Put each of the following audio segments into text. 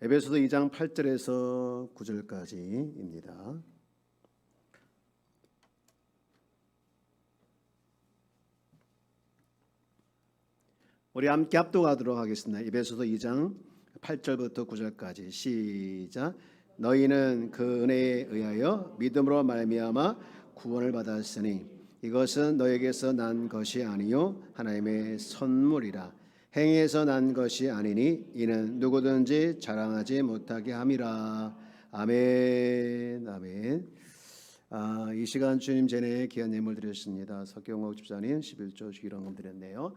에베소서 2장 8절에서 9절까지입니다. 우리 함께 합독하도록 하겠습니다. 에베소서 2장 8절부터 9절까지 시작. 너희는 그 은혜에 의하여 믿음으로 말미암아 구원을 받았으니 이것은 너에게서 난 것이 아니요 하나님의 선물이라. 행위에서 난 것이 아니니 이는 누구든지 자랑하지 못하게 함이라. 아멘. 아멘. 이 시간 주님 전에 귀한 예물 드렸습니다. 석경옥 집사님 11조 주일원금 드렸네요.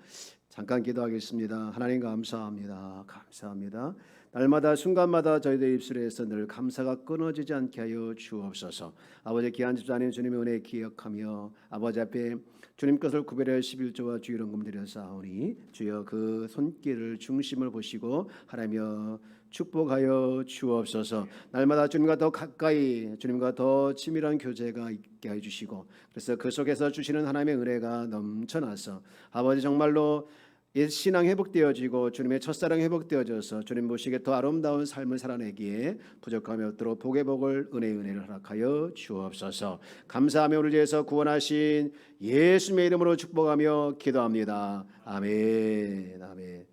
잠깐 기도하겠습니다. 하나님 감사합니다. 감사합니다. 날마다 순간마다 저희들 입술에서 늘 감사가 끊어지지 않게 하여 주옵소서. 아버지 귀한 집사님 주님의 은혜 기억하며 아버지 앞에 주님 것을 구별하여 11조와 주일원금 드렸사오니 주여 그 손길을 중심을 보시고 하나며 축복하여 주옵소서. 날마다 주님과 더 가까이 주님과 더 치밀한 교제가 있게 해주시고 그래서 그 속에서 주시는 하나님의 은혜가 넘쳐나서 아버지 정말로 옛 신앙 회복되어지고 주님의 첫사랑 회복되어져서 주님 보시기에 더 아름다운 삶을 살아내기에 부족함이 없도록 복의 복을 은혜의 은혜를 허락하여 주옵소서. 감사하며 오늘 위해서 구원하신 예수님의 이름으로 축복하며 기도합니다. 아멘. 아멘.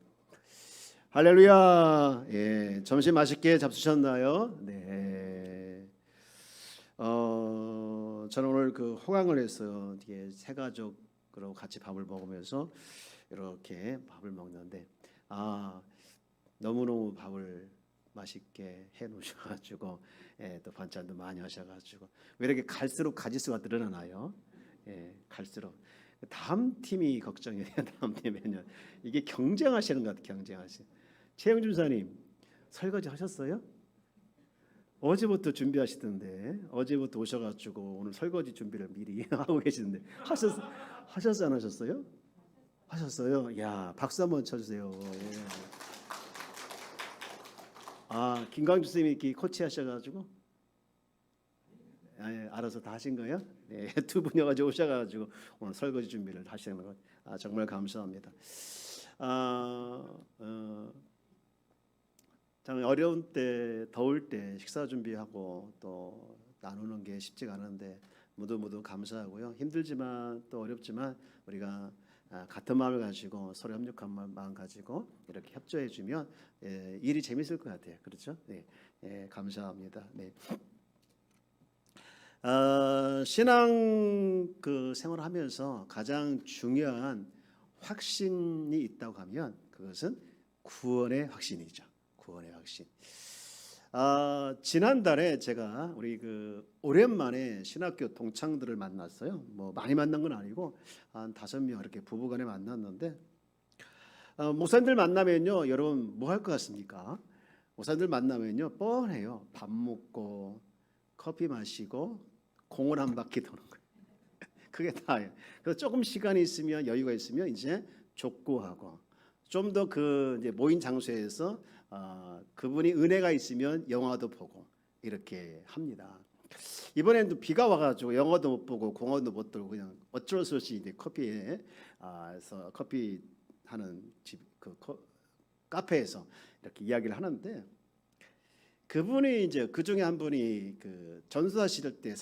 할렐루야. 예, 점심 맛있게 잡수셨나요? 네. 저는 오늘 그 호강을 했어요. 이게 세 가족으로 같이 밥을 먹으면서 이렇게 밥을 먹는데 너무너무 밥을 맛있게 해 놓으셔가지고 또 반찬도 많이 하셔가지고 왜 이렇게 갈수록 가지수가 늘어나나요? 갈수록 다음 팀이 걱정이에요. 다음 팀에는 이게 경쟁하시는 것 같아요. 경쟁하시. 최영준 사님 설거지 하셨어요? 어제부터 준비하시던데 어제부터 오셔가지고 오늘 설거지 준비를 미리 하고 계시는데 하셨어 안 하셨어요? 하셨어요? 야 박수 한번 쳐주세요. 예. 김광주 선생님이 이렇게 코치하셔가지고 알아서 다 하신 거예요? 네, 두 분이 오셔가지고 오늘 설거지 준비를 하시는 것 정말 감사합니다. 참 어려운 때 더울 때 식사 준비하고 또 나누는 게 쉽지가 않은데 모두 감사하고요. 힘들지만 또 어렵지만 우리가 같은 마음을 가지고 서로 협력한 마음 가지고 이렇게 협조해주면 일이 재밌을 것 같아요. 그렇죠? 네, 감사합니다. 네. 신앙 그 생활하면서 가장 중요한 확신이 있다고 하면 그것은 구원의 확신이죠. 구원의 확신. 지난달에 제가 우리 그 오랜만에 신학교 동창들을 만났어요. 뭐 많이 만난 건 아니고 한 5명 이렇게 부부간에 만났는데 목사님들 만나면요, 여러분 뭐 할 것 같습니까? 목사님들 만나면요 뻔해요. 밥 먹고 커피 마시고 공원 한 바퀴 도는 거예요. 그게 다예요. 그래서 조금 시간이 있으면 여유가 있으면 이제 족구하고 좀 더 그 이제 모인 장소에서 그분이 은혜가 있으면 영화도 보고 이렇게 합니다. 이번에는 또 비가 와가지고 영화도 못 보고 공원도 못 돌고 그냥 어쩔 수 없이 이제 커피에서 커피 하는 집 그 카페에서 이렇게 이야기를 하는데 그분이 이제 그 중에 한 분이 그 전도사 시절 때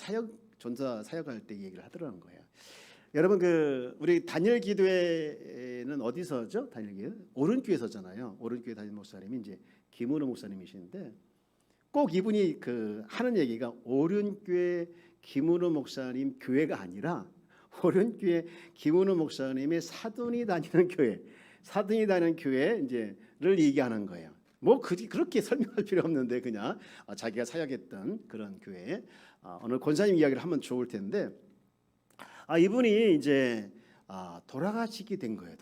전도사 사역할 때 얘기를 하더라는 거예요. 여러분 그 우리 단일 기도회는 어디서죠? 단일 기도 오른교회서잖아요. 오른교회 단일 목사님이 이제 김은호 목사님이시는데 꼭 이분이 그 하는 얘기가 오른교회 김은호 목사님 교회가 아니라 오른교회 김은호 목사님의 사돈이 다니는 교회 이제를 얘기하는 거예요. 뭐 그렇게 설명할 필요 없는데 그냥 자기가 사역했던 그런 교회 오늘 권사님 이야기를 하면 좋을 텐데. 이분이 이제 돌아가시게 된 거예요.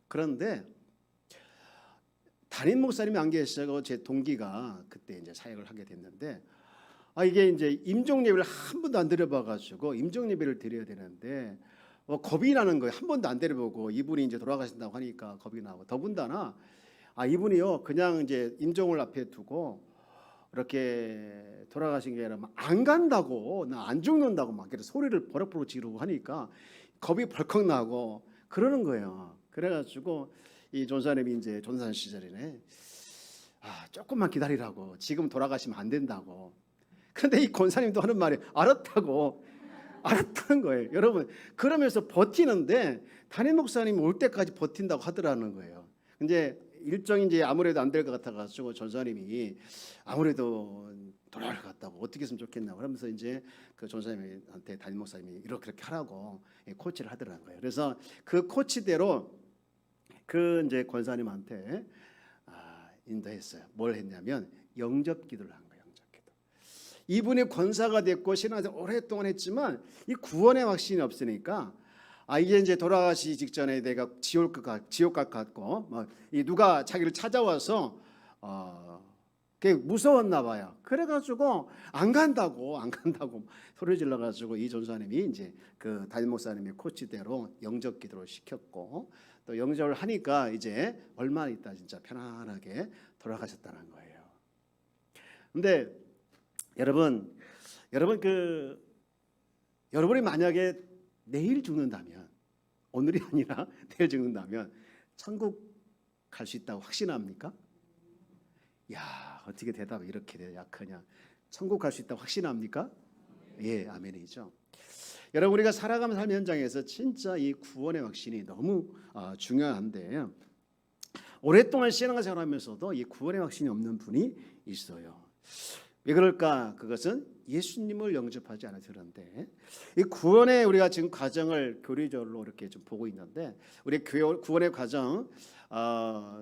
그런데 담임 목사님이 안 계시고 제 동기가 그때 이제 사역을 하게 됐는데 이게 이제 임종 예배를 한 번도 안 드려봐가지고 임종 예배를 드려야 되는데 겁이 나는 거예요. 한 번도 안 드려보고 이분이 이제 돌아가신다고 하니까 겁이 나고 더군다나 이분이요 그냥 이제 임종을 앞에 두고 이렇게 돌아가신 게 아니라 안 간다고 나 안 죽는다고 막 이렇게 소리를 버럭버럭 지르고 하니까 겁이 벌컥 나고 그러는 거예요. 그래가지고 이 전사님이 이제 전산 시절이네 조금만 기다리라고, 지금 돌아가시면 안 된다고. 그런데 이 권사님도 하는 말이 알았다는 거예요. 여러분, 그러면서 버티는데 담임 목사님이 올 때까지 버틴다고 하더라는 거예요. 근데 일정이 이제 아무래도 안 될 것 같아가지고 전사님이 아무래도 돌아갈 것 같다고, 어떻게 했으면 좋겠나 그러면서 이제 그 전사님한테 담임 목사님이 이렇게 하라고 코치를 하더라는 거예요. 그래서 그 코치대로 그 이제 권사님한테 인도했어요. 뭘 했냐면 영접 기도를 한 거예요. 영접 기도. 이분이 권사가 됐고 신앙생활 오랫동안 했지만 이 구원의 확신이 없으니까 이게 이제 돌아가시 직전에 내가 지옥 갈 것 같고 이 누가 자기를 찾아와서 그게 무서웠나 봐요. 그래가지고 안 간다고 소리 질러가지고 이 전사님이 이제 그 담임 목사님의 코치대로 영접 기도를 시켰고 또 영접을 하니까 이제 얼마 있다 진짜 편안하게 돌아가셨다는 거예요. 근데 여러분이 만약에 내일 죽는다면, 오늘이 아니라 내일 죽는다면 천국 갈 수 있다고 확신합니까? 야, 어떻게 대답이 이렇게 약하냐. 천국 갈 수 있다고 확신합니까? 예, 아멘이죠. 여러분, 우리가 살아가는 삶 현장에서 진짜 이 구원의 확신이 너무 중요한데, 오랫동안 신앙생활 하면서도 이 구원의 확신이 없는 분이 있어요. 왜 그럴까? 그것은 예수님을 영접하지 않아서 그런데, 이 구원의 우리가 지금 과정을 교리적으로 이렇게 좀 보고 있는데, 우리 구원의 과정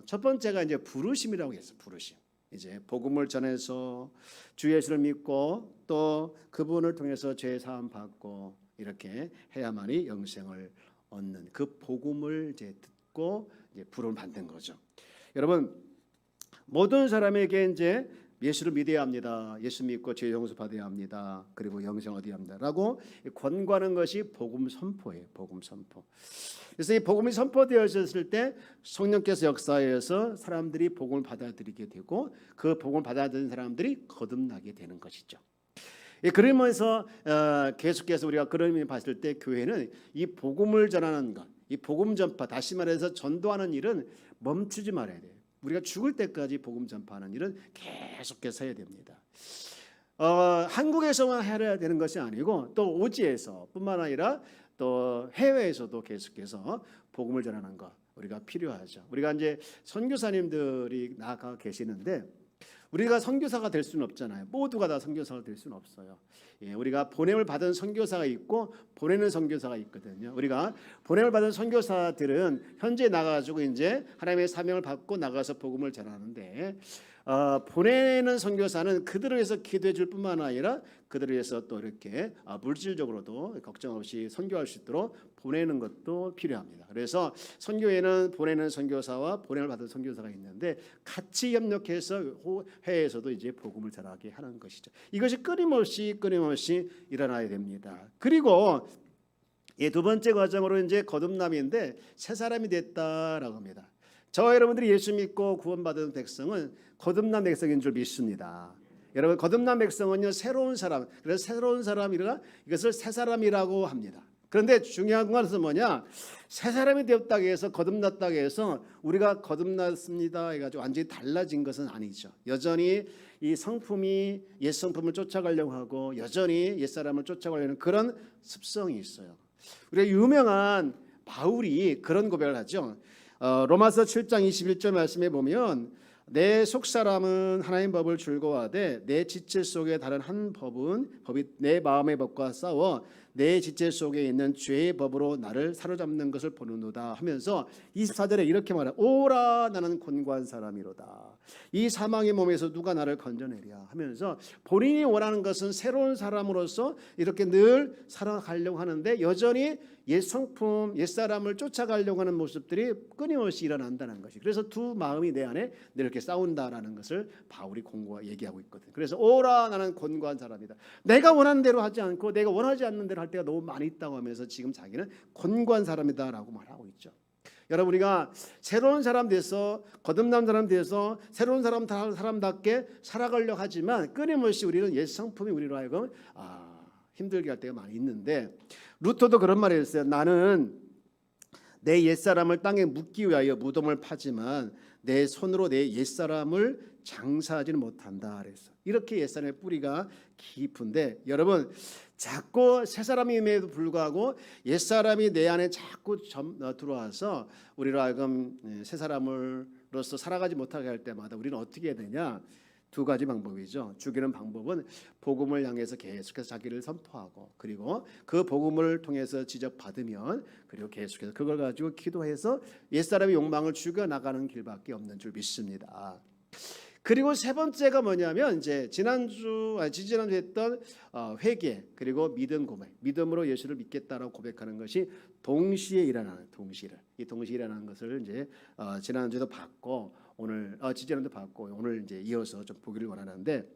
첫 번째가 이제 부르심이라고 했어요. 부르심. 이제 복음을 전해서 주 예수를 믿고 또 그분을 통해서 죄 사함 받고 이렇게 해야만이 영생을 얻는 그 복음을 이제 듣고 이제 부름을 받는 거죠. 여러분, 모든 사람에게 이제 예수를 믿어야 합니다. 예수 믿고 죄 용서 받아야 합니다. 그리고 영생 얻어야 합니다라고 권고하는 것이 복음 선포예요. 복음 선포. 그래서 이 복음이 선포되어졌을 때 성령께서 역사하여서 사람들이 복음을 받아들이게 되고 그 복음을 받아들인 사람들이 거듭나게 되는 것이죠. 그러면서 계속해서 우리가 그런 의미 봤을 때 교회는 이 복음을 전하는 것, 이 복음 전파, 다시 말해서 전도하는 일은 멈추지 말아야 돼요. 우리가 죽을 때까지 복음 전파하는 일은 계속해서 해야 됩니다. 한국에서만 해야 되는 것이 아니고 또 오지에서 뿐만 아니라 또 해외에서도 계속해서 복음을 전하는 것 우리가 필요하죠. 우리가 이제 선교사님들이 나가 계시는데 우리가 선교사가 될 수는 없잖아요. 모두가 다 선교사가 될 수는 없어요. 우리가 보냄을 받은 선교사가 있고 보내는 선교사가 있거든요. 우리가 보냄을 받은 선교사들은 현재 나가가지고 이제 하나님의 사명을 받고 나가서 복음을 전하는데 보내는 선교사는 그들을 위해서 기도해 줄 뿐만 아니라 그들을 위해서 또 이렇게 물질적으로도 걱정 없이 선교할 수 있도록 보내는 것도 필요합니다. 그래서 선교회는 보내는 선교사와 보냄을 받은 선교사가 있는데 같이 협력해서 해외에서도 이제 복음을 전하게 하는 것이죠. 이것이 끊임없이 일어나야 됩니다. 그리고 두 번째 과정으로 이제 거듭남인데 새 사람이 됐다라고 합니다. 저와 여러분들이 예수 믿고 구원받은 백성은 거듭난 백성인 줄 믿습니다. 여러분, 거듭난 백성은요 새로운 사람, 그래서 새로운 사람이라 이것을 새 사람이라고 합니다. 그런데 중요한 것은 뭐냐? 새 사람이 되었다고 해서 거듭났다고 해서 우리가 거듭났습니다 해가지고 완전히 달라진 것은 아니죠. 여전히 이 성품이 옛 성품을 쫓아가려고 하고 여전히 옛 사람을 쫓아가려는 그런 습성이 있어요. 우리가 유명한 바울이 그런 고백을 하죠. 로마서 7장 21절 말씀에 보면 내 속사람은 하나님 법을 즐거워하되 내 지체 속에 다른 한 법이 내 마음의 법과 싸워 내 지체 속에 있는 죄의 법으로 나를 사로잡는 것을 보는도다 하면서 24절에 이렇게 말해요. 오라 나는 곤고한 사람이로다. 이 사망의 몸에서 누가 나를 건져내랴 하면서 본인이 원하는 것은 새로운 사람으로서 이렇게 늘 살아가려고 하는데 여전히 옛 성품, 옛 사람을 쫓아가려고 하는 모습들이 끊임없이 일어난다는 것이. 그래서 두 마음이 내 안에 늘 이렇게 싸운다라는 것을 바울이 얘기하고 있거든요. 그래서 오라 나는 곤고한 사람이다. 내가 원하는 대로 하지 않고 내가 원하지 않는 대로 할 때가 너무 많이 있다고 하면서 지금 자기는 곤고한 사람이다라고 말하고 있죠. 여러분, 우리가 새로운 사람 돼서 거듭난 사람 돼서 새로운 사람답게 살아가려고 하지만 끊임없이 우리는 옛 성품이 우리로 하여금 힘들게 할 때가 많이 있는데 루터도 그런 말을 했어요. 나는 내 옛사람을 땅에 묻기 위하여 무덤을 파지만 내 손으로 내 옛사람을 장사하지는 못한다 그랬어. 이렇게 옛사람의 뿌리가 깊은데 여러분 자꾸 새사람임에도 불구하고 옛사람이 내 안에 자꾸 들어와서 우리로 하여금 새사람으로서 살아가지 못하게 할 때마다 우리는 어떻게 해야 되냐? 두 가지 방법이죠. 죽이는 방법은 복음을 향해서 계속해서 자기를 선포하고 그리고 그 복음을 통해서 지적받으면 그리고 계속해서 그걸 가지고 기도해서 옛사람의 욕망을 죽여나가는 길밖에 없는 줄 믿습니다. 그리고 세 번째가 뭐냐면 이제 지지난주 했던 회개 그리고 믿음 고백, 믿음으로 예수를 믿겠다라고 고백하는 것이 동시에 일어나는 이 동시에 일어나는 것을 이제 지난주에도 봤고 오늘 지지난주도 봤고 오늘 이제 이어서 좀 보기를 원하는데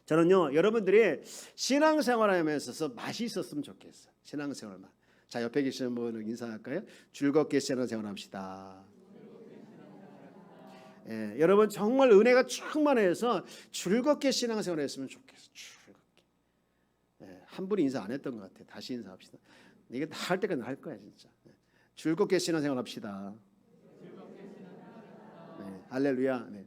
저는요 여러분들이 신앙생활함에 있어서 맛이 있었으면 좋겠어요. 신앙생활만. 자 옆에 계시는 분은 인사할까요? 즐겁게 신앙생활합시다. 예, 여러분 정말 은혜가 충만해서 즐겁게 신앙생활을 했으면 좋겠어. 즐겁게. 예, 한 분이 인사 안 했던 것 같아. 다시 인사합시다. 이게 할 때까지 할 거야 진짜. 예, 즐겁게 신앙생활합시다. 네, 할렐루야. 네.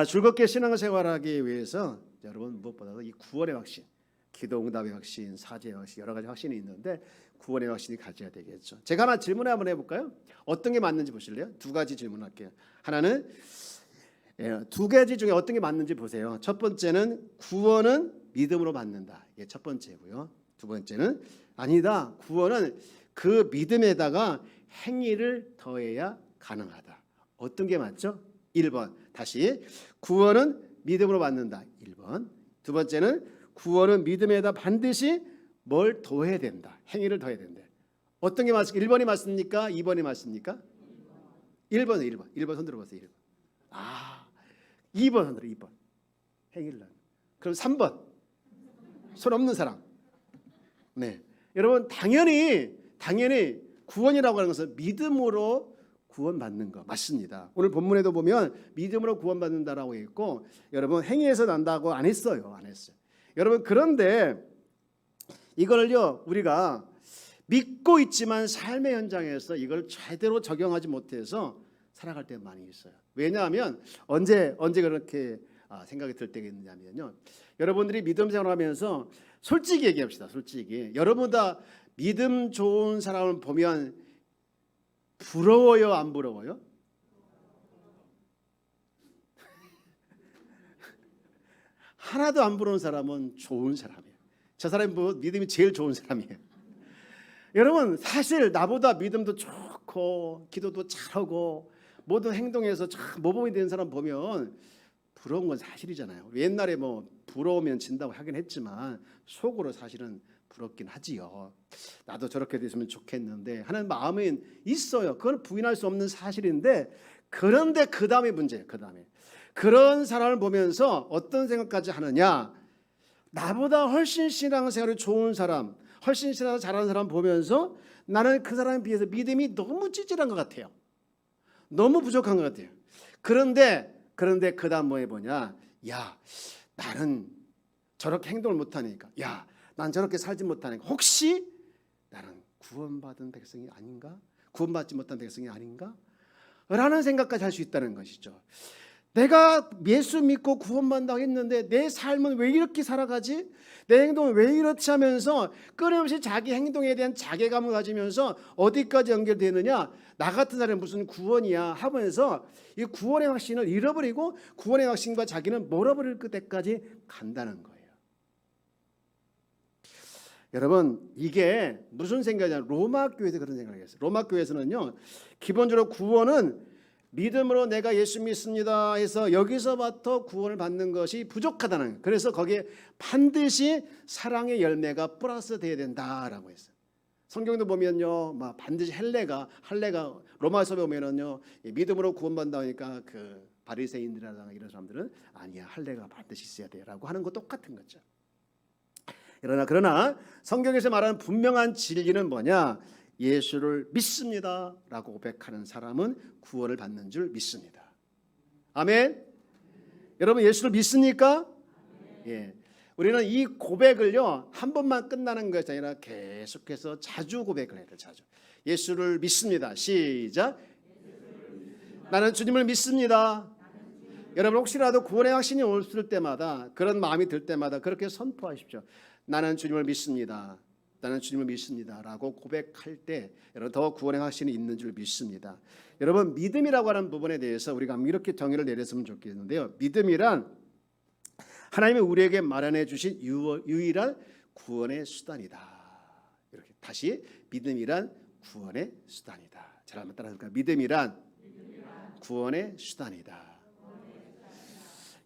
즐겁게 신앙생활하기 위해서 여러분 무엇보다도 이 구원의 확신, 기도응답의 확신, 사죄의 확신 여러 가지 확신이 있는데 구원의 확신이 가져야 되겠죠. 제가 하나 질문 한번 해볼까요? 어떤 게 맞는지 보실래요? 두 가지 질문할게요. 하나는 두 가지 중에 어떤 게 맞는지 보세요. 첫 번째는 구원은 믿음으로 받는다. 이게 첫 번째고요. 두 번째는 아니다. 구원은 그 믿음에다가 행위를 더해야 가능하다. 어떤 게 맞죠? 1번. 다시 구원은 믿음으로 받는다. 1번. 두 번째는 구원은 믿음에다 반드시 뭘 더해야 된다. 행위를 더해야 된다. 어떤 게 맞습니까? 1번이 맞습니까? 2번이 맞습니까? 1번 손 들어보세요. 1번. 2번 손 들어. 2번. 행위를 하는. 그럼 3번. 손 없는 사람. 네. 여러분 당연히 구원이라고 하는 것은 믿음으로 구원받는 거 맞습니다. 오늘 본문에도 보면 믿음으로 구원받는다라고 했고 여러분 행위에서 난다고 안 했어요. 여러분 그런데 이걸요 우리가 믿고 있지만 삶의 현장에서 이걸 제대로 적용하지 못해서 살아갈 때 많이 있어요. 왜냐하면 언제 그렇게 생각이 들 때가 있느냐면요. 여러분들이 믿음 생활하면서 솔직히 얘기합시다. 솔직히 여러분보다 믿음 좋은 사람을 보면 부러워요, 안 부러워요? 하나도 안 부러운 사람은 좋은 사람이에요. 저 사람이 믿음이 제일 좋은 사람이에요. 여러분 사실 나보다 믿음도 좋고 기도도 잘하고 모든 행동에서 참 모범이 되는 사람 보면 부러운 건 사실이잖아요. 옛날에 뭐 부러우면 진다고 하긴 했지만 속으로 사실은 부럽긴 하지요. 나도 저렇게 됐으면 좋겠는데 하는 마음은 있어요. 그건 부인할 수 없는 사실인데 그런데 그 다음에 문제예요. 그런 사람을 보면서 어떤 생각까지 하느냐. 나보다 훨씬 신앙생활이 좋은 사람, 훨씬 신앙을 잘하는 사람 보면서 나는 그 사람에 비해서 믿음이 너무 찌질한 것 같아요. 너무 부족한 것 같아요. 그런데 그 다음 뭐 해보냐. 야 나는 저렇게 행동을 못하니까 야 난 저렇게 살지 못하니까 혹시 나는 구원받은 백성이 아닌가? 구원받지 못한 백성이 아닌가? 라는 생각까지 할 수 있다는 것이죠. 내가 예수 믿고 구원받는다고 했는데 내 삶은 왜 이렇게 살아가지? 내 행동은 왜 이렇지 하면서 끊임없이 자기 행동에 대한 자괴감을 가지면서 어디까지 연결되느냐? 나 같은 사람이 무슨 구원이야 하면서 이 구원의 확신을 잃어버리고 구원의 확신과 자기는 멀어버릴 때까지 간다는 거예요. 여러분 이게 무슨 생각이냐? 로마 교회에서 그런 생각을 했어요. 로마 교회에서는요 기본적으로 구원은 믿음으로 내가 예수 믿습니다 해서 여기서부터 구원을 받는 것이 부족하다는 거예요. 그래서 거기에 반드시 사랑의 열매가 플러스 돼야 된다라고 했어요. 성경도 보면요 막 반드시 할례가 로마서에 보면은요 믿음으로 구원받는다 하니까 그 바리새인들이라든가 이런 사람들은 아니야 할례가 반드시 있어야 돼라고 하는 거 똑같은 거죠. 그러나 성경에서 말하는 분명한 진리는 뭐냐? 예수를 믿습니다라고 고백하는 사람은 구원을 받는 줄 믿습니다. 아멘. 여러분 예수를 믿습니까? 예. 우리는 이 고백을요 한 번만 끝나는 것이 아니라 계속해서 자주 고백을 해야 돼요. 자주. 예수를 믿습니다. 시작. 나는 주님을 믿습니다. 여러분 혹시라도 구원의 확신이 올 때마다, 그런 마음이 들 때마다 그렇게 선포하십시오. 나는 주님을 믿습니다. 나는 주님을 믿습니다 라고 고백할 때 여러분 더 구원의 확신이 있는 줄 믿습니다. 여러분 믿음이라고 하는 부분에 대해서 우리가 이렇게 정의를 내렸으면 좋겠는데요. 믿음이란 하나님이 우리에게 마련해 주신 유일한 구원의 수단이다. 이렇게 다시 믿음이란 구원의 수단이다. 잘 한번 따라해볼까요? 믿음이란 구원의 수단이다.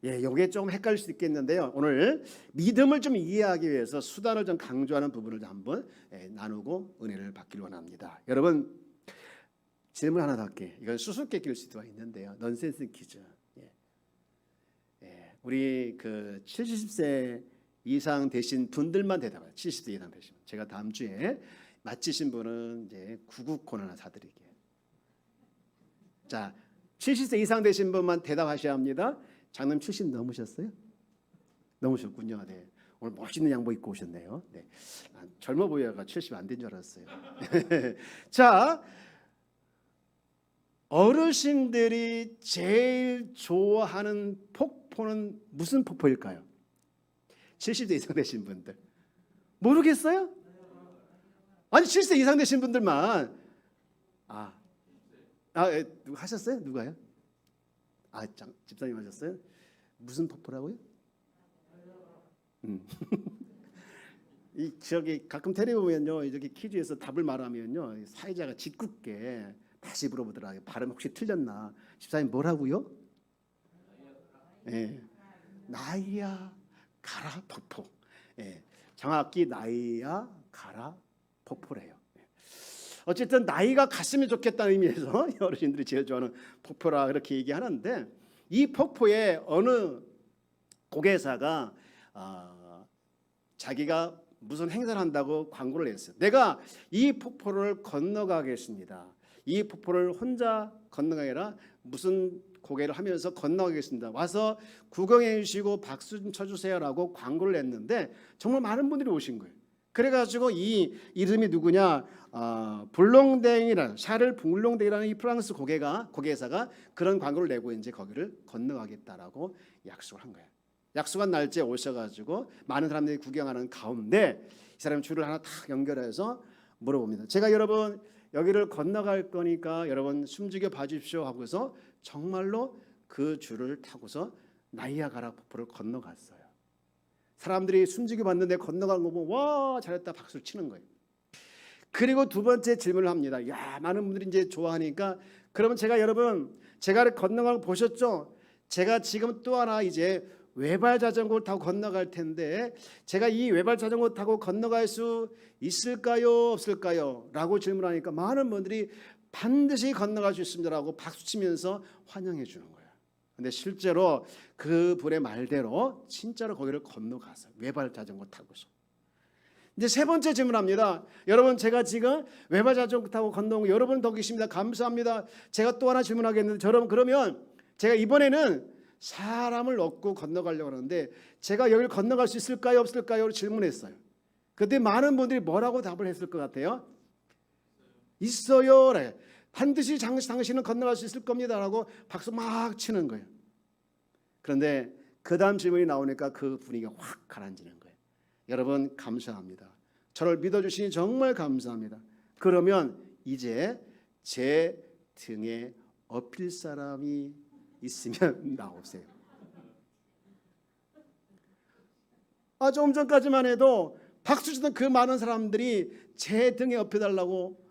예, 이게 좀 헷갈릴 수 있겠는데요. 오늘 믿음을 좀 이해하기 위해서 수단을 좀 강조하는 부분을 한번 나누고 은혜를 받기를 원합니다. 여러분 질문 하나 더 할게. 이건 수수께끼일 수도 있는데요. 넌센스 퀴즈. 우리 그 70세 이상 되신 분들만 대답해요. 70세 이상 되신. 제가 다음 주에 맞히신 분은 이제 구구콘 하나 사드릴게요. 자, 70세 이상 되신 분만 대답하셔야 합니다. 장님 70 넘으셨어요? 넘으셨군요. 네. 오늘 멋있는 양복 입고 오셨네요. 네. 젊어 보여가 70 안 된 줄 알았어요. 자, 어르신들이 제일 좋아하는 폭포는 무슨 폭포일까요? 70세 이상 되신 분들 모르겠어요? 아니 70세 이상 되신 분들만 누가 하셨어요? 누가요? 집사님 하셨어요? 무슨 폭포라고요? 이 저기 가끔 텔레비 보면요, 이렇게 퀴즈에서 답을 말하면요, 사회자가 짓궂게 다시 물어보더라고요. 발음 혹시 틀렸나? 집사님 뭐라고요? 예, 나이아가라 폭포. 예, 정확히 나이아가라 폭포래요. 어쨌든 나이가 갔으면 좋겠다는 의미에서 어르신들이 제일 좋아하는 폭포라 그렇게 얘기하는데, 이 폭포에 어느 고개사가 자기가 무슨 행사를 한다고 광고를 했어요. 내가 이 폭포를 건너가겠습니다. 이 폭포를 혼자 건너가게 아니라 무슨 고개를 하면서 건너가겠습니다. 와서 구경해 주시고 박수 좀 쳐주세요라고 광고를 냈는데 정말 많은 분들이 오신 거예요. 그래가지고 이 이름이 누구냐? 불롱댕이라는 샤를 불롱댕이라는 이 프랑스 고개사가 그런 광고를 내고 이제 거기를 건너가겠다라고 약속을 한 거예요. 약속한 날짜에 오셔가지고 많은 사람들이 구경하는 가운데 이 사람이 줄을 하나 탁 연결해서 물어봅니다. 제가 여러분 여기를 건너갈 거니까 여러분 숨죽여 봐주십시오 하고서 정말로 그 줄을 타고서 나이아가라 폭포를 건너갔어요. 사람들이 숨죽여 봤는데 건너간 거 보고 와 잘했다 박수를 치는 거예요. 그리고 두 번째 질문을 합니다. 야, 많은 분들이 이제 좋아하니까 그러면 제가 건너간 거 보셨죠? 제가 지금 또 하나 이제 외발 자전거를 타고 건너갈 텐데 제가 이 외발 자전거 타고 건너갈 수 있을까요? 없을까요? 라고 질문하니까 많은 분들이 반드시 건너갈 수 있습니다라고 박수치면서 환영해 주는 거예요. 근데 실제로 그 분의 말대로 진짜로 거기를 건너가서 외발 자전거 타고서 이제 세 번째 질문합니다. 여러분 제가 지금 외발 자전거 타고 건너온 거 여러분 더 계십니다. 감사합니다. 제가 또 하나 질문하겠는데 여러분 그러면 제가 이번에는 사람을 얻고 건너가려고 하는데 제가 여기를 건너갈 수 있을까요? 없을까요? 질문했어요. 그때 많은 분들이 뭐라고 답을 했을 것 같아요? 있어요. 반드시 당신은 건너갈 수 있을 겁니다 라고 박수 막 치는 거예요. 그런데 그 다음 질문이 나오니까 그 분위기가 확 가라앉는 거예요. 여러분 감사합니다. 저를 믿어주시니 정말 감사합니다. 그러면 이제 제 등에 업힐 사람이 있으면 나오세요. 조금 전까지만 해도 박수 치던 그 많은 사람들이 제 등에 업혀달라고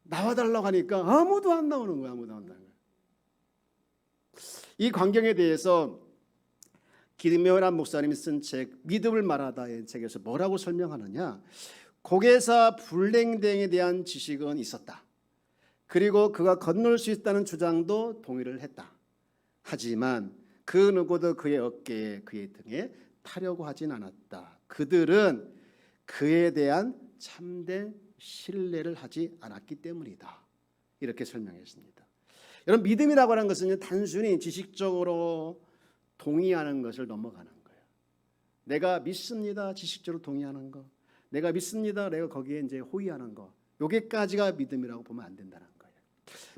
나와달라고 하니까 아무도 안 나오는 거야. 아무도 안 나오는 거야. 이 광경에 대해서 김명란 목사님이 쓴 책 믿음을 말하다의 책에서 뭐라고 설명하느냐? 고개사 불랭댕에 대한 지식은 있었다. 그리고 그가 건널 수 있다는 주장도 동의를 했다. 하지만 그 누구도 그의 어깨에 그의 등에 타려고 하진 않았다. 그들은 그에 대한 참된 신뢰를 하지 않았기 때문이다. 이렇게 설명했습니다. 여러분 믿음이라고 하는 것은 단순히 지식적으로 동의하는 것을 넘어가는 거예요. 내가 믿습니다. 지식적으로 동의하는 거. 내가 믿습니다. 내가 거기에 이제 호의하는 거. 여기까지가 믿음이라고 보면 안 된다는 거예요.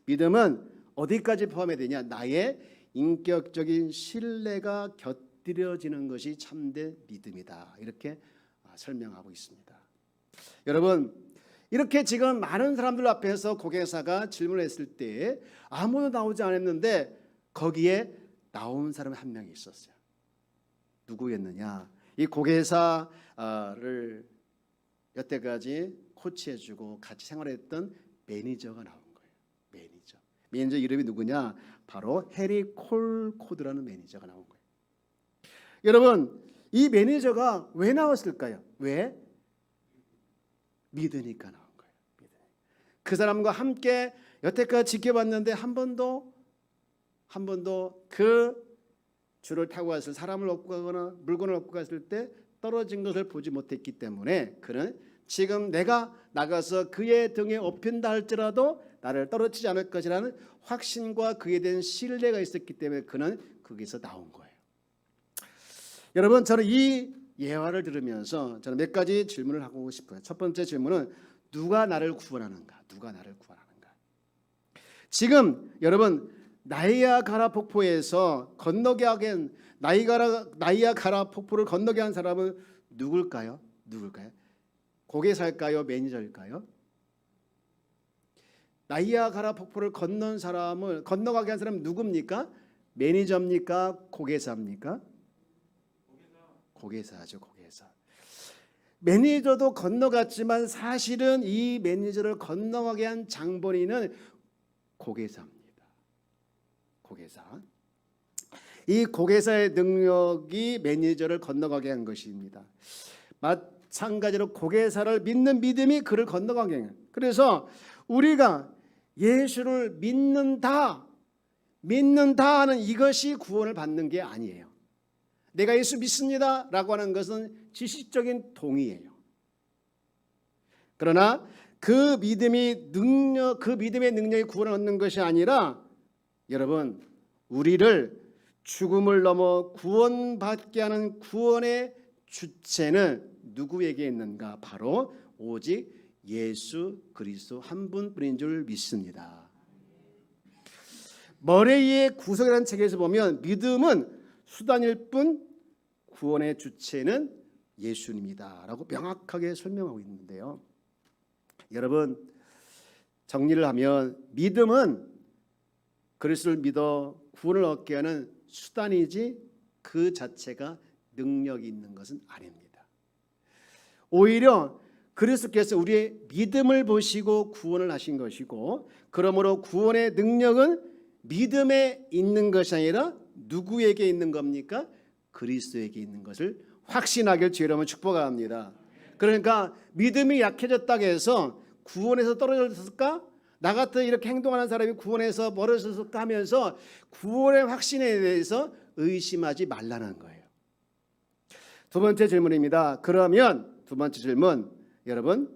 믿음은 어디까지 포함이 되냐? 나의 인격적인 신뢰가 곁들여지는 것이 참된 믿음이다. 이렇게 설명하고 있습니다. 여러분, 이렇게 지금 많은 사람들 앞에서 고개사가 질문을 했을 때 아무도 나오지 않았는데 거기에 나온 사람이 한 명이 있었어요. 누구였느냐? 이 고개사를 여태까지 코치해주고 같이 생활했던 매니저가 나온 거예요. 매니저 이름이 누구냐? 바로 해리 콜코드라는 매니저가 나온 거예요. 여러분, 이 매니저가 왜 나왔을까요? 왜? 믿으니까 나온 거예요. 그 사람과 함께 여태까지 지켜봤는데 한 번도 그 줄을 타고 갔을 사람을 업고 가거나 물건을 업고 갔을 때 떨어진 것을 보지 못했기 때문에 그는 지금 내가 나가서 그의 등에 업힌다 할지라도 나를 떨어뜨리지 않을 것이라는 확신과 그에 대한 신뢰가 있었기 때문에 그는 거기서 나온 거예요. 여러분, 저는 이 예화를 들으면서 저는 몇 가지 질문을 하고 싶어요. 첫 번째 질문은 누가 나를 구원하는가? 누가 나를 구원하는가? 지금 여러분, 나이아가라 폭포에서 건너게 하긴 나이아가라 폭포를 건너게 한 사람은 누굴까요? 고개사일까요? 매니저일까요? 나이아가라 폭포를 건너가게 한 사람은 누굽니까? 매니저입니까? 고개사입니까? 고개사죠. 고개사. 매니저도 건너갔지만 사실은 이 매니저를 건너가게 한 장본인은 고개사입니다. 고개사. 이 고개사의 능력이 매니저를 건너가게 한 것입니다. 마찬가지로 고개사를 믿는 믿음이 그를 건너가게 해요. 그래서 우리가 예수를 믿는다 하는 이것이 구원을 받는 게 아니에요. 내가 예수 믿습니다 라고 하는 것은 지식적인 동의예요. 그러나 그 믿음의 능력이 구원을 얻는 것이 아니라 여러분, 우리를 죽음을 넘어 구원받게 하는 구원의 주체는 누구에게 있는가? 바로 오직 예수 그리스도 한 분뿐인 줄 믿습니다. 머레이의 구속이라는 책에서 보면 믿음은 수단일 뿐 구원의 주체는 예수님이다 라고 명확하게 설명하고 있는데요. 여러분, 정리를 하면 믿음은 그리스도를 믿어 구원을 얻게 하는 수단이지 그 자체가 능력이 있는 것은 아닙니다. 오히려 그리스도께서 우리의 믿음을 보시고 구원을 하신 것이고, 그러므로 구원의 능력은 믿음에 있는 것이 아니라 누구에게 있는 겁니까? 그리스도에게 있는 것을 확신하길 주의 이름으로 축복합니다. 그러니까 믿음이 약해졌다고 해서 구원에서 떨어졌을까? 나 같은 이렇게 행동하는 사람이 구원에서 멀어졌을까 하면서 구원의 확신에 대해서 의심하지 말라는 거예요. 두 번째 질문입니다. 그러면 두 번째 질문, 여러분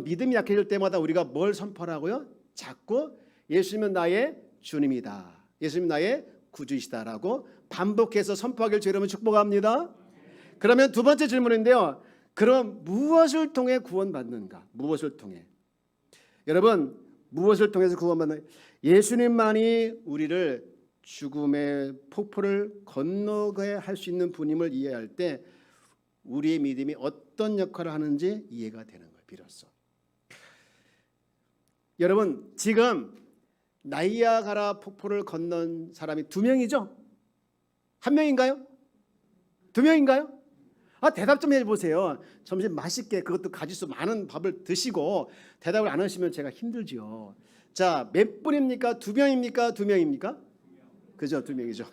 믿음이 약해질 때마다 우리가 뭘 선포하고요? 자꾸 예수님은 나의 주님이다, 예수님 나의 구주이시다라고 반복해서 선포하길 주의 이름으로 축복합니다. 그러면 두 번째 질문인데요. 그럼 무엇을 통해 구원받는가? 무엇을 통해? 여러분, 무엇을 통해서 구원받는? 예수님만이 우리를 죽음의 폭포를 건너게 할 수 있는 분임을 이해할 때 우리의 믿음이 어떤 역할을 하는지 이해가 되는 거예요. 비로소. 여러분, 지금 나이아가라 폭포를 건넌 사람이 두 명이죠? 한 명인가요? 두 명인가요? 대답 좀 해보세요. 점심 맛있게 그것도 가지수 많은 밥을 드시고 대답을 안 하시면 제가 힘들지요. 자, 몇 분입니까? 두 명입니까? 두 명입니까? 그죠? 두 명이죠.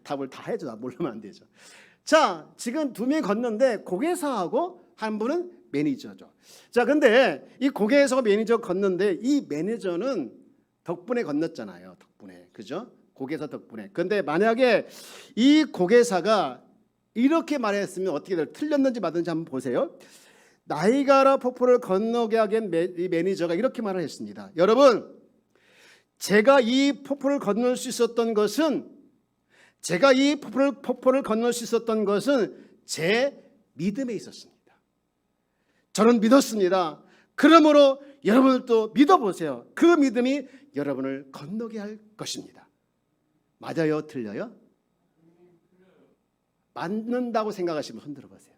답을 다 해줘. 나 모르면 안 되죠. 자, 지금 두 명이 건넌데 고개사하고 한 분은 매니저죠. 자, 근데 이 고개사하고 매니저 건넌데 이 매니저는 덕분에 건넜잖아요. 덕분에. 그죠? 고개사 덕분에. 근데 만약에 이 고개사가 이렇게 말했으면 어떻게 될? 틀렸는지 맞는지 한번 보세요. 나이아가라 폭포를 건너게 하긴 이 매니저가 이렇게 말을 했습니다. 여러분, 제가 이 폭포를 건널 수 있었던 것은 제가 이 폭포를 건널 수 있었던 것은 제 믿음에 있었습니다. 저는 믿었습니다. 그러므로 여러분들도 믿어보세요. 그 믿음이 여러분을 건너게 할 것입니다. 맞아요? 틀려요? 맞는다고 생각하시면 손 들어보세요.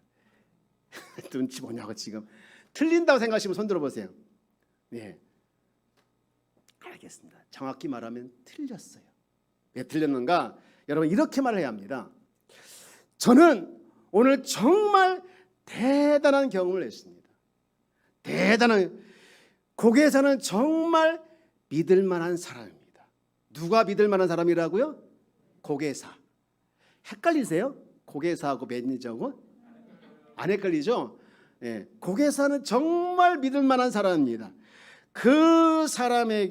눈치 보냐고 지금. 틀린다고 생각하시면 손 들어보세요. 네, 알겠습니다. 정확히 말하면 틀렸어요. 왜 틀렸는가? 여러분 이렇게 말해야 합니다. 저는 오늘 정말 대단한 경험을 했습니다. 대단한, 고개사는 정말 믿을 만한 사람입니다. 누가 믿을 만한 사람이라고요? 고개사. 헷갈리세요? 고개사하고 매니저하고? 안 헷갈리죠? 예, 고개사는 정말 믿을 만한 사람입니다. 그 사람은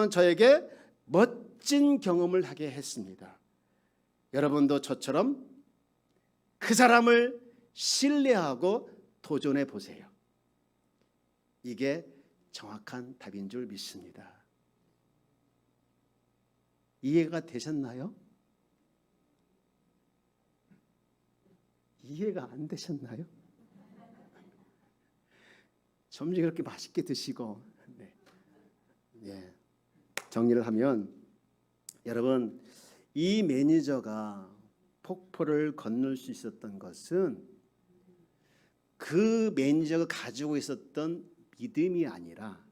저에게 멋진 경험을 하게 했습니다. 여러분도 저처럼 그 사람을 신뢰하고 도전해 보세요. 이게 정확한 답인 줄 믿습니다. 이해가 되셨나요? 이해가 안 되셨나요? 점심 그렇게 맛있게 드시고, 네. 예. 정리를 하면, 여러분 이 매니저가 폭포를 건널 수 있었던 것은 그 매니저가 가지고 있었던 믿음이 아니라,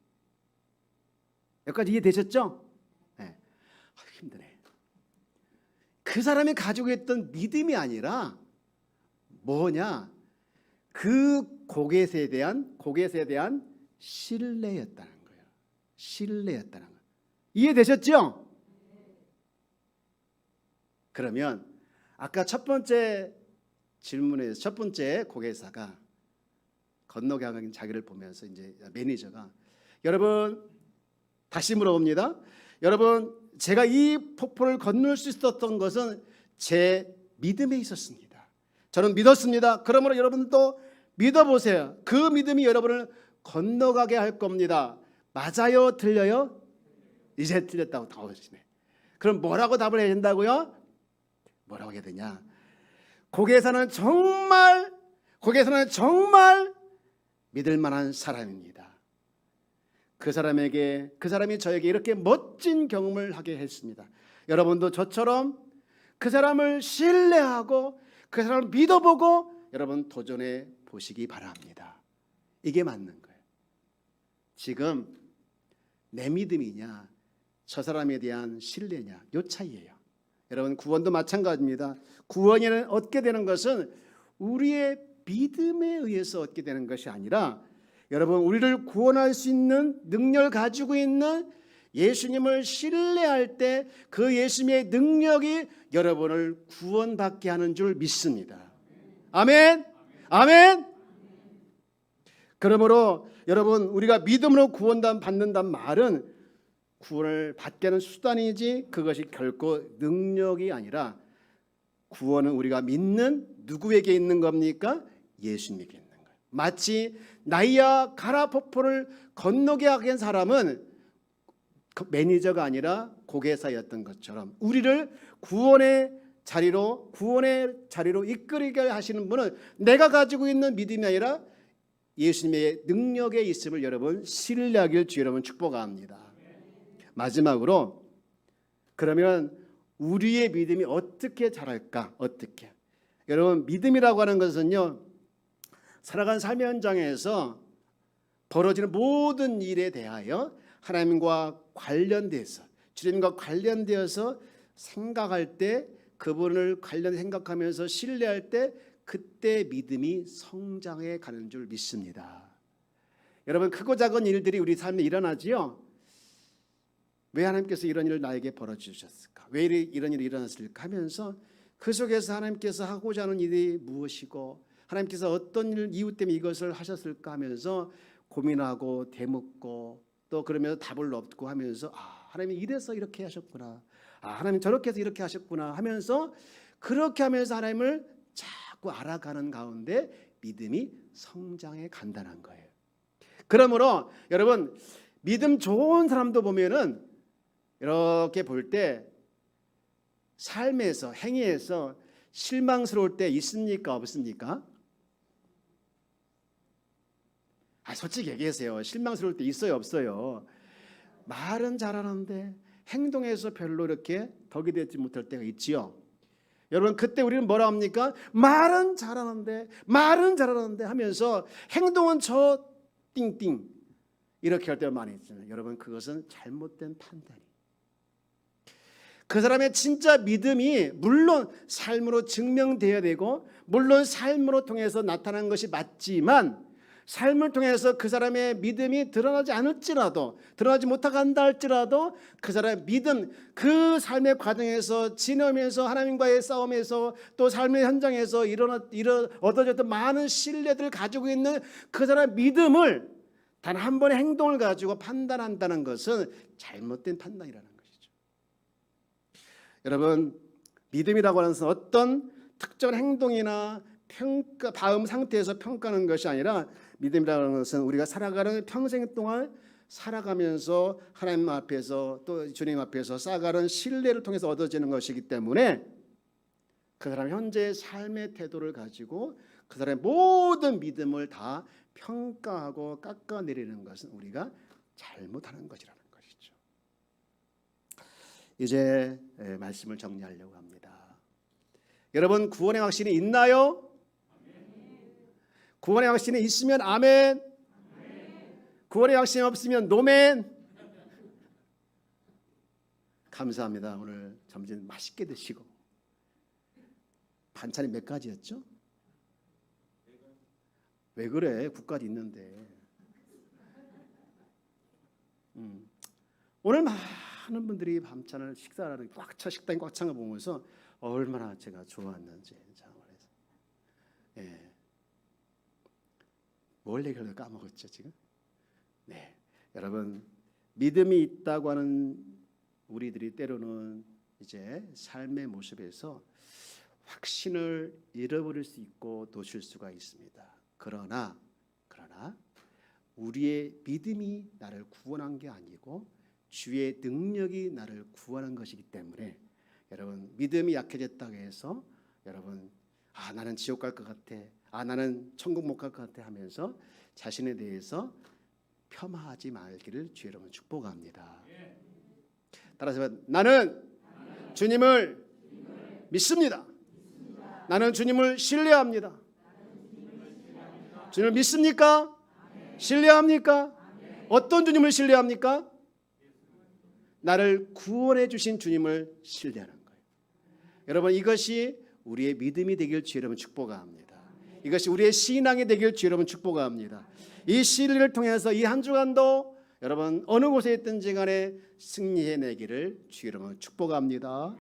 여기까지 이해되셨죠? 네. 힘드네. 그 사람이 가지고 있던 믿음이 아니라 뭐냐? 그 고개사에 대한 신뢰였다는 거예요. 신뢰였다는 거예요. 이해되셨죠? 그러면 아까 첫 번째 질문에서 첫 번째 고개사가 건너게 하는 자기를 보면서 이제 매니저가, 여러분 다시 물어봅니다. 여러분 제가 이 폭포를 건널 수 있었던 것은 제 믿음에 있었습니다. 저는 믿었습니다. 그러므로 여러분도 믿어보세요. 그 믿음이 여러분을 건너가게 할 겁니다. 맞아요? 틀려요? 이제 틀렸다고 나오시네. 그럼 뭐라고 답을 해야 된다고요? 뭐라고 해야 되냐? 고개사는 정말 믿을 만한 사람입니다. 그 사람이 저에게 이렇게 멋진 경험을 하게 했습니다. 여러분도 저처럼 그 사람을 신뢰하고 그 사람을 믿어보고 여러분 도전해 보시기 바랍니다. 이게 맞는 거예요. 지금 내 믿음이냐 저 사람에 대한 신뢰냐, 요 차이예요. 여러분 구원도 마찬가지입니다. 구원이 얻게 되는 것은 우리의 믿음에 의해서 얻게 되는 것이 아니라, 여러분 우리를 구원할 수 있는 능력을 가지고 있는 예수님을 신뢰할 때 그 예수님의 능력이 여러분을 구원받게 하는 줄 믿습니다. 아멘. 아멘. 그러므로 여러분 우리가 믿음으로 구원받는다는 말은 구원을 받게 하는 수단이지 그것이 결코 능력이 아니라, 구원은 우리가 믿는 누구에게 있는 겁니까? 예수님에게 있는 거예요. 마치 나이아 가라 폭포를 건너게 하게 한 사람은 매니저가 아니라 고개사였던 것처럼, 우리를 구원의 자리로 이끌게 하시는 분은 내가 가지고 있는 믿음이 아니라 예수님의 능력에 있음을 여러분 신뢰하길 주 여러분 축복합니다. 마지막으로, 그러면 우리의 믿음이 어떻게 자랄까? 어떻게? 여러분 믿음이라고 하는 것은요, 살아가는 삶의 현장에서 벌어지는 모든 일에 대하여 하나님과 관련돼서, 주님과 관련되어서 생각할 때, 그분을 관련 생각하면서 신뢰할 때, 그때 믿음이 성장해 가는 줄 믿습니다. 여러분 크고 작은 일들이 우리 삶에 일어나지요. 왜 하나님께서 이런 일을 나에게 벌어주셨을까? 왜 이런 일이 일어났을까 하면서 그 속에서 하나님께서 하고자 하는 일이 무엇이고, 하나님께서 어떤 일 이유 때문에 이것을 하셨을까 하면서 고민하고 되묻고, 또 그러면서 답을 얻고 하면서 하나님이 이래서 이렇게 하셨구나, 하나님 저렇게 해서 이렇게 하셨구나 하면서, 그렇게 하면서 하나님을 자꾸 알아가는 가운데 믿음이 성장해 간다는 거예요. 그러므로 여러분 믿음 좋은 사람도 보면은 이렇게 볼 때 삶에서 행위에서 실망스러울 때 있습니까? 없습니까? 솔직히 얘기하세요. 실망스러울 때 있어요? 없어요? 말은 잘하는데 행동에서 별로 이렇게 덕이 되지 못할 때가 있지요. 여러분, 그때 우리는 뭐라 합니까? 말은 잘하는데 하면서 행동은 저 띵띵 이렇게 할 때가 많이 있잖아요. 여러분, 그것은 잘못된 판단이에요. 그 사람의 진짜 믿음이 물론 삶으로 증명되어야 되고 물론 삶으로 통해서 나타난 것이 맞지만 삶을 통해서 그 사람의 믿음이 드러나지 않을지라도 드러나지 못하고 한다 할지라도 그 사람의 믿음, 그 삶의 과정에서 지내면서 하나님과의 싸움에서 또 삶의 현장에서 얻어졌던 많은 신뢰들을 가지고 있는 그 사람의 믿음을 단 한 번의 행동을 가지고 판단한다는 것은 잘못된 판단이라는 것이죠. 여러분, 믿음이라고 하는 것은 어떤 특정한 행동이나 다음 상태에서 평가하는 것이 아니라 믿음이라는 것은 우리가 살아가는 평생 동안 살아가면서 하나님 앞에서 또 주님 앞에서 쌓아가는 신뢰를 통해서 얻어지는 것이기 때문에 그 사람 현재의 삶의 태도를 가지고 그 사람의 모든 믿음을 다 평가하고 깎아내리는 것은 우리가 잘못하는 것이라는 것이죠. 이제 말씀을 정리하려고 합니다. 여러분, 구원의 확신이 있나요? 구원의 확신이 있으면 아멘. 구원의 확신이 없으면 노멘. 감사합니다. 오늘 점심 맛있게 드시고. 반찬이 몇 가지였죠? 왜 그래? 국가도 있는데. 오늘 많은 분들이 밤찬을 식사를 식당이 꽉 찬 거 보면서 얼마나 제가 좋았는지 정말해서. 예. 뭘 얘기하려고 까먹었죠 지금? 네, 여러분, 믿음이 있다고 하는 우리들이 때로는 이제 삶의 모습에서 확신을 잃어버릴 수 있고 놓칠 수가 있습니다. 그러나 우리의 믿음이 나를 구원한 게 아니고 주의 능력이 나를 구원한 것이기 때문에 여러분, 믿음이 약해졌다고 해서 여러분, 나는 지옥 갈 것 같아, 나는 천국 못 갈 것 같아 하면서 자신에 대해서 폄하하지 말기를 주의 이름으로 축복합니다. 따라서 나는 주님을 믿습니다. 나는 주님을 신뢰합니다. 주님을 믿습니까? 신뢰합니까? 어떤 주님을 신뢰합니까? 나를 구원해 주신 주님을 신뢰하는 거예요. 여러분, 이것이 우리의 믿음이 되길 주의 이름으로 축복합니다. 이것이 우리의 신앙이 되길 주의 이름으로 축복합니다. 이 신뢰를 통해서 이 한 주간도 여러분 어느 곳에 있든지 간에 승리해내기를 주의 이름으로 축복합니다.